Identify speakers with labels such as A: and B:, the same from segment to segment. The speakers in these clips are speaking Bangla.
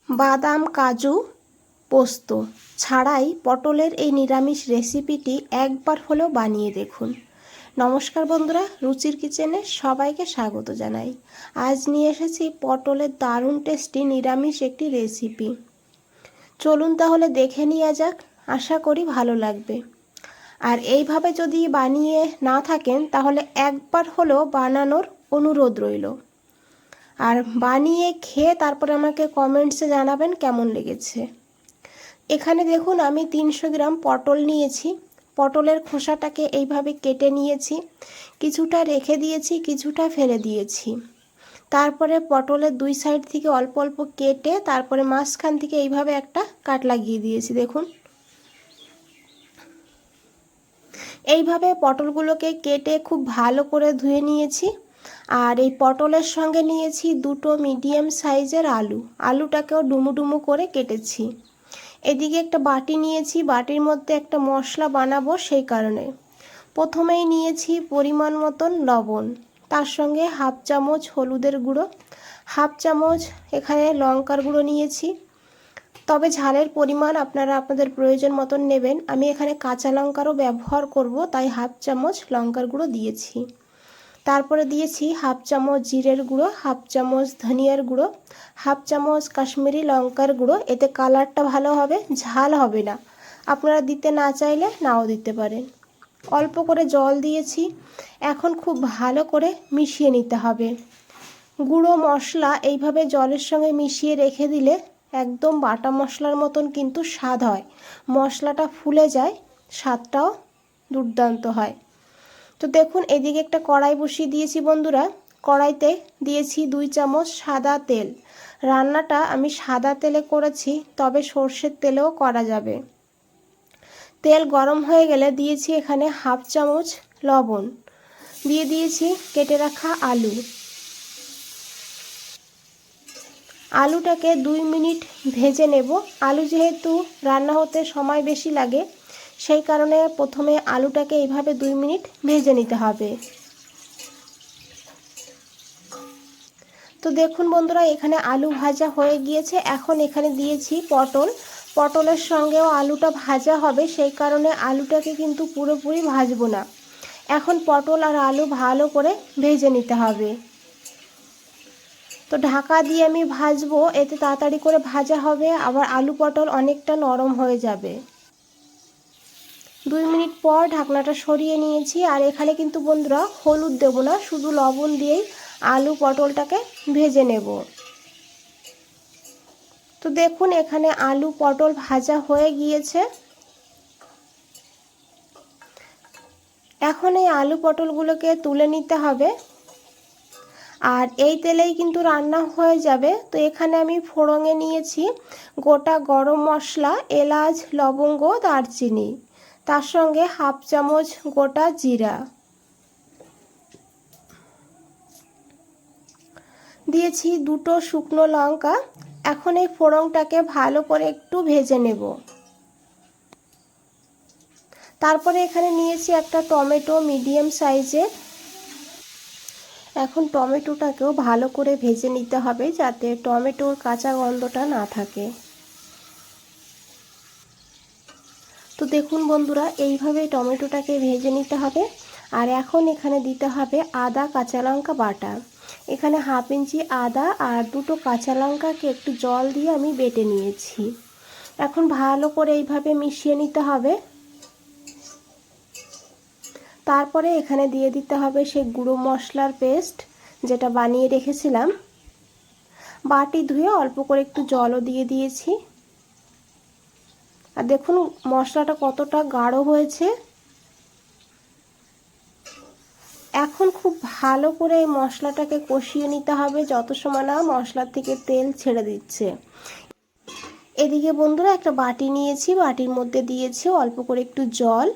A: বাদাম কাজু পোস্ত ছাড়াই পটলের এই নিরামিষ রেসিপিটি একবার হলেও বানিয়ে দেখুন। নমস্কার বন্ধুরা, রুচির কিচেনে সবাইকে স্বাগত জানাই। আজ নিয়ে এসেছি পটলের দারুণ টেস্টি নিরামিষ একটি রেসিপি। চলুন তাহলে দেখে নেওয়া যাক, আশা করি ভালো লাগবে। আর এইভাবে যদি বানিয়ে না থাকেন তাহলে একবার হলেও বানানোর অনুরোধ রইল। আর বানিয়ে খেয়ে তারপরে আমাকে কমেন্টসে জানাবেন কেমন লেগেছে। এখানে দেখুন আমি 300 গ্রাম পটল নিয়েছি। পটলের খোসাটাকে এইভাবে কেটে নিয়েছি, কিছুটা রেখে দিয়েছি, কিছুটা ফেলে দিয়েছি। তারপরে পটলের দুই সাইড থেকে অল্প অল্প কেটে তারপরে মাঝখান থেকে এইভাবে একটা কাট লাগিয়ে দিয়েছি। দেখুন এইভাবে পটলগুলোকে কেটে খুব ভালো করে ধুয়ে নিয়েছি। আর এই পটলের সঙ্গে নিয়েছি দুটো মিডিয়াম সাইজের আলুটাকেও ডুমু ডুমু করে কেটেছি। এদিকে একটা বাটি নিয়েছি, বাটির মধ্যে একটা মশলা বানাবো, সেই কারণে প্রথমেই নিয়েছি পরিমাণ মতন লবণ, তার সঙ্গে হাফ চামচ হলুদের গুঁড়ো, হাফ চামচ এখানে লঙ্কার গুঁড়ো নিয়েছি। তবে ঝালের পরিমাণ আপনারা আপনাদের প্রয়োজন মতন নেবেন। আমি এখানে কাঁচা লঙ্কারও ব্যবহার করব, তাই হাফ চামচ লঙ্কার গুঁড়ো দিয়েছি। তারপরে দিয়েছি হাফ চামচ জিরের গুঁড়ো, হাফ চামচ ধনিয়ার গুঁড়ো, হাফ চামচ কাশ্মীরি লঙ্কার গুঁড়ো। এতে কালারটা ভালো হবে, ঝাল হবে না। আপনারা দিতে না চাইলে নাও দিতে পারেন। অল্প করে জল দিয়েছি। এখন খুব ভালো করে মিশিয়ে নিতে হবে। গুঁড়ো মশলা এইভাবে জলের সঙ্গে মিশিয়ে রেখে দিলে একদম বাটা মশলার মতন কিন্তু স্বাদ হয়। মশলাটা ফুলে যায়, স্বাদটাও দুর্দান্ত হয়। তো দেখুন এদিকে একটা কড়াই বসিয়ে দিয়েছি বন্ধুরা। কড়াইতে দিয়েছি 2 চামচ সাদা তেল। রান্নাটা আমি সাদা তেলে করেছি, তবে সর্ষের তেলেও করা যাবে। তেল গরম হয়ে গেলে দিয়েছি এখানে হাফ চামচ লবণ, দিয়ে দিয়েছি কেটে রাখা আলুটাকে 2 মিনিট ভেজে নেব। আলু যেহেতু রান্না হতে সময় বেশি লাগে, সেই কারণে প্রথমে আলুটাকে এইভাবে 2 মিনিট ভেজে নিতে হবে। তো দেখুন বন্ধুরা, এখানে আলু ভাজা হয়ে গিয়েছে। এখন এখানে দিয়েছি পটলের সঙ্গেও আলুটা ভাজা হবে, সেই কারণে আলুটাকে কিন্তু পুরোপুরি ভাজবো না। এখন পটল আর আলু ভালো করে ভেজে নিতে হবে। তো ঢাকা দিয়ে আমি ভাজবো, এতে তাড়াতাড়ি করে ভাজা হবে, আবার আলু পটল অনেকটা নরম হয়ে যাবে। 2 মিনিট পর ঢাকনাটা সরিয়ে নিয়েছি। আর এখানে কিন্তু বন্ধুরা হলুদ দেব না, শুধু লবণ দিয়েই আলু পটলটাকে ভেজে নেব। তো দেখুন এখানে আলু পটল ভাজা হয়ে গিয়েছে। এখন এই আলু পটলগুলোকে তুলে নিতে হবে। আর এই তেলেই কিন্তু রান্না হয়ে যাবে। তো এখানে আমি ফোড়নে নিয়েছি গোটা গরম মশলা, এলাচ, লবঙ্গ, দারচিনি, তার সঙ্গে হাফ চামচ গোটা জিরা দিয়েছি, দুটো শুকনো লঙ্কা। এখন এই ফোড়নটাকে ভালো করে একটু ভেজে নেব। তারপরে এখানে নিয়েছি একটা টমেটো মিডিয়াম সাইজের। এখন টমেটোটাকেও ভালো করে ভেজে নিতে হবে, যাতে টমেটোর কাঁচা গন্ধটা না থাকে। তো দেখুন বন্ধুরা, এইভাবে টমেটোটাকে ভেজে নিতে হবে। আর এখন এখানে দিতে হবে আদা কাঁচা লঙ্কা বাটা। এখানে হাফ ইঞ্চি আদা আর দুটো কাঁচা লঙ্কাকে একটু জল দিয়ে আমি বেটে নিয়েছি। এখন ভালো করে এইভাবে মিশিয়ে নিতে হবে। তারপরে এখানে দিয়ে দিতে হবে সেই গুঁড়ো মশলার পেস্ট, যেটা বানিয়ে রেখেছিলাম। বাটি ধুয়ে অল্প করে একটু জলও দিয়ে দিয়েছি। আর দেখুন মশলাটা কতটা গাঢ় হয়েছে। এখন খুব ভালো করে এই মশলাটাকে কষিয়ে নিতে হবে যত সময় না মশলার থেকে তেল ছেড়ে দিচ্ছে। এদিকে বন্ধুরা একটা বাটি নিয়েছি, বাটির মধ্যে দিয়েছি অল্প করে একটু জল।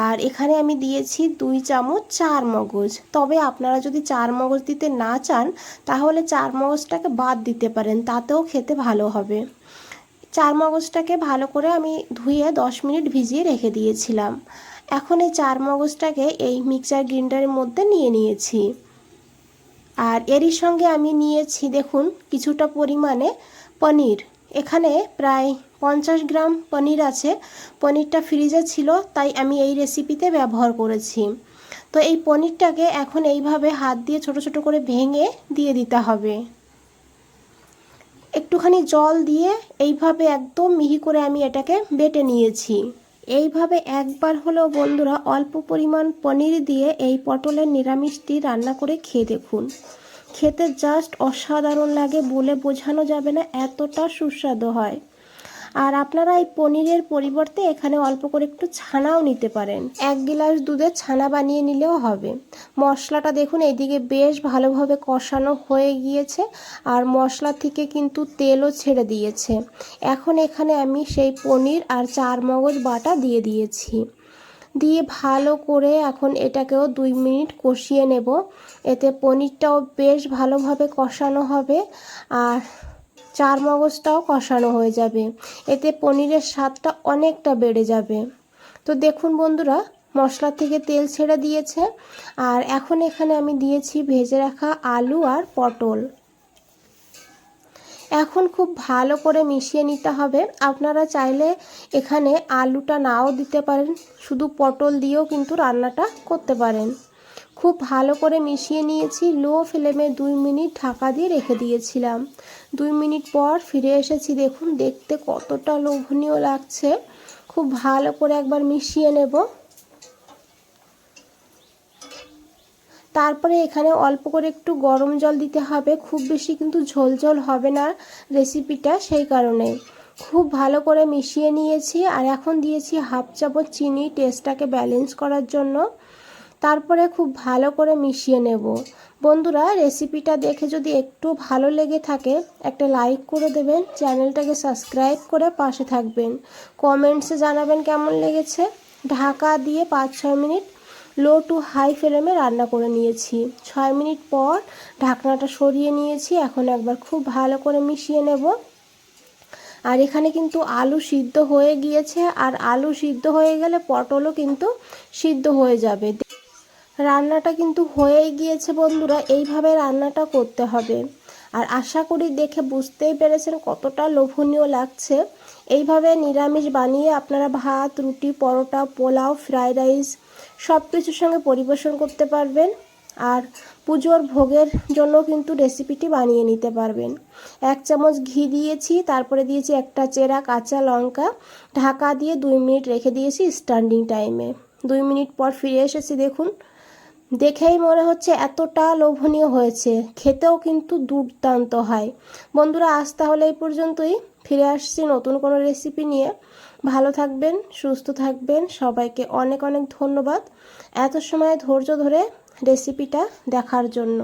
A: আর এখানে আমি দিয়েছি 2 চামচ চার মগজ। তবে আপনারা যদি চার মগজ দিতে না চান তাহলে চার মগজটাকে বাদ দিতে পারেন, তাতেও খেতে ভালো হবে। চার মগজটাকে ভালো করে আমি ধুয়ে 10 মিনিট ভিজিয়ে রেখে দিয়েছিলাম। এখন এই চার মগজটাকে এই মিক্সার গ্রাইন্ডারের মধ্যে নিয়ে নিয়েছি। আর এরই সঙ্গে আমি নিয়েছি দেখুন কিছুটা পরিমাণে পনির। এখানে প্রায় 50 গ্রাম পনির আছে। পনিরটা ফ্রিজে ছিল, তাই আমি এই রেসিপিতে ব্যবহার করেছি। তো এই পনিরটাকে এখন এইভাবে হাত দিয়ে ছোট ছোট করে ভেঙে দিয়ে দিতে হবে। একটুখানি জল দিয়ে এইভাবে একদম মিহি করে আমি এটাকে বেটে নিয়েছি। এইভাবে একবার হলেও বন্ধুরা অল্প পরিমাণ পনির দিয়ে এই পটলের নিরামিষটি রান্না করে খেয়ে দেখুন। খেতে জাস্ট অসাধারণ লাগে, বলে বোঝানো যাবে না, এতটা সুস্বাদু হয়। আর আপনারা এই পনিরের পরিবর্তে এখানে অল্প করে একটু ছানাও নিতে পারেন। 1 গ্লাস দুধে ছানা বানিয়ে নিলেও হবে। মশলাটা দেখুন এইদিকে বেশ ভালোভাবে কষানো হয়ে গিয়েছে, আর মশলা থেকে কিন্তু তেলও ছেড়ে দিয়েছে। এখন এখানে আমি সেই পনির আর 4 মগজ বাটা দিয়ে দিয়েছি। দিয়ে ভালো করে এখন এটাকেও 2 মিনিট কষিয়ে নেব। এতে পনিরটাও বেশ ভালোভাবে কষানো হবে, আর 4 মগজটাও কষানো হয়ে যাবে। এতে পনিরের স্বাদটা অনেকটা বেড়ে যাবে। তো দেখুন বন্ধুরা, মশলা থেকে তেল ছেড়ে দিয়েছে। আর এখন এখানে আমি দিয়েছি ভেজে রাখা আলু আর পটল। এখন খুব ভালো করে মিশিয়ে নিতে হবে। আপনারা চাইলে এখানে আলুটা নাও দিতে পারেন, শুধু পটল দিয়েও কিন্তু রান্নাটা করতে পারেন। খুব ভালো করে মিশিয়ে নিয়েছি। লো ফ্লেমে 2 মিনিট ঢাকা দিয়ে রেখে দিয়েছিলাম। 2 মিনিট পর ফিরে এসেছি। দেখুন দেখতে কতটা লোভনীয় লাগছে। খুব ভালো করে একবার মিশিয়ে নেব। তারপরে এখানে অল্প করে একটু গরম জল দিতে হবে। খুব বেশি কিন্তু ঝোল ঝোল হবে না রেসিপিটা, সেই কারণে খুব ভালো করে মিশিয়ে নিয়েছি। আর এখন দিয়েছি হাফ চামচ চিনি টেস্টটাকে ব্যালেন্স করার জন্য। তারপরে খুব ভালো করে মিশিয়ে নেব। বন্ধুরা, রেসিপিটা দেখে যদি একটু ভালো লেগে থাকে একটা লাইক করে দেবেন, চ্যানেলটাকে সাবস্ক্রাইব করে পাশে থাকবেন, কমেন্টসে জানাবেন কেমন লেগেছে। ঢাকা দিয়ে 5-6 মিনিট লো টু হাই ফ্লেমে রান্না করে নিয়েছি। 6 মিনিট পর ঢাকনাটা সরিয়ে নিয়েছি। এখন একবার খুব ভালো করে মিশিয়ে নেব। আর এখানে কিন্তু আলু সিদ্ধ হয়ে গিয়েছে, আর আলু সিদ্ধ হয়ে গেলে পটলও কিন্তু সিদ্ধ হয়ে যাবে। রান্নাটা কিন্তু হয়েই গিয়েছে বন্ধুরা। এইভাবে রান্নাটা করতে হবে। আর আশা করি দেখে বুঝতেই পেরেছেন কতটা লোভনীয় লাগছে। এইভাবে নিরামিষ বানিয়ে আপনারা ভাত, রুটি, পরোটা, পোলাও, ফ্রাইড রাইস সব কিছুর সঙ্গে পরিবেশন করতে পারবেন। আর পুজোর ভোগের জন্য কিন্তু রেসিপিটি বানিয়ে নিতে পারবেন। 1 চামচ ঘি দিয়েছি, তারপরে দিয়েছি একটা চেরা কাঁচা লঙ্কা। ঢাকা দিয়ে 2 মিনিট রেখে দিয়েছি স্ট্যান্ডিং টাইমে। 2 মিনিট পর ফিরে এসেছি। দেখুন দেখেই মনে হচ্ছে এতটা লোভনীয় হয়েছে, খেতেও কিন্তু দুর্দান্ত হয়। বন্ধুরা, আজ তাহলে এই পর্যন্তই। ফিরে আসছি নতুন কোনো রেসিপি নিয়ে। ভালো থাকবেন, সুস্থ থাকবেন। সবাইকে অনেক অনেক ধন্যবাদ এত সময় ধৈর্য ধরে রেসিপিটা দেখার জন্য।